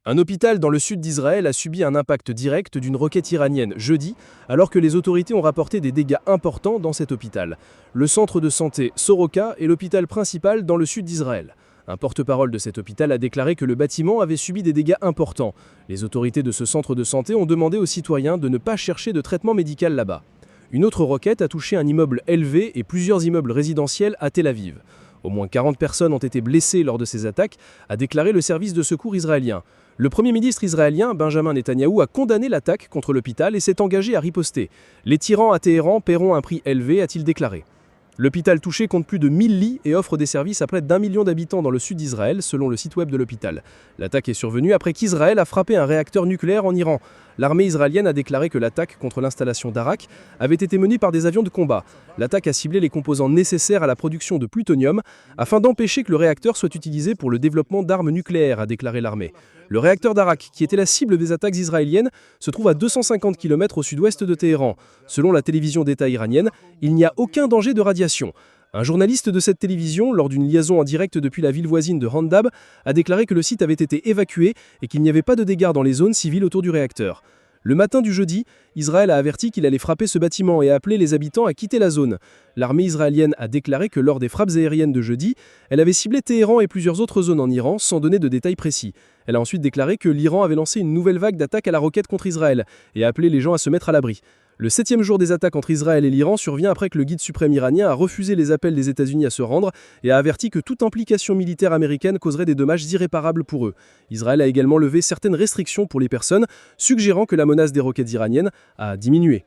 Un hôpital dans le sud d'Israël a subi un impact direct d'une roquette iranienne jeudi, alors que les autorités ont rapporté des dégâts importants dans cet hôpital. Le centre de santé Soroka est l'hôpital principal dans le sud d'Israël. Un porte-parole de cet hôpital a déclaré que le bâtiment avait subi des dégâts importants. Les autorités de ce centre de santé ont demandé aux citoyens de ne pas chercher de traitement médical là-bas. Une autre roquette a touché un immeuble élevé et plusieurs immeubles résidentiels à Tel Aviv. Au moins 40 personnes ont été blessées lors de ces attaques, a déclaré le service de secours israélien. Le Premier ministre israélien, Benjamin Netanyahou, a condamné l'attaque contre l'hôpital et s'est engagé à riposter. Les tyrans à Téhéran paieront un prix élevé, a-t-il déclaré. L'hôpital touché compte plus de 1000 lits et offre des services à près d'1 million d'habitants dans le sud d'Israël, selon le site web de l'hôpital. L'attaque est survenue après qu'Israël a frappé un réacteur nucléaire en Iran. L'armée israélienne a déclaré que l'attaque contre l'installation d'Arak avait été menée par des avions de combat. L'attaque a ciblé les composants nécessaires à la production de plutonium afin d'empêcher que le réacteur soit utilisé pour le développement d'armes nucléaires, a déclaré l'armée. Le réacteur d'Arak, qui était la cible des attaques israéliennes, se trouve à 250 km au sud-ouest de Téhéran. Selon la télévision d'État iranienne, il n'y a aucun danger de radiation. Un journaliste de cette télévision, lors d'une liaison en direct depuis la ville voisine de Handab, a déclaré que le site avait été évacué et qu'il n'y avait pas de dégâts dans les zones civiles autour du réacteur. Le matin du jeudi, Israël a averti qu'il allait frapper ce bâtiment et a appelé les habitants à quitter la zone. L'armée israélienne a déclaré que lors des frappes aériennes de jeudi, elle avait ciblé Téhéran et plusieurs autres zones en Iran sans donner de détails précis. Elle a ensuite déclaré que l'Iran avait lancé une nouvelle vague d'attaques à la roquette contre Israël et a appelé les gens à se mettre à l'abri. Le 7e jour des attaques entre Israël et l'Iran survient après que le guide suprême iranien a refusé les appels des États-Unis à se rendre et a averti que toute implication militaire américaine causerait des dommages irréparables pour eux. Israël a également levé certaines restrictions pour les personnes, suggérant que la menace des roquettes iraniennes a diminué.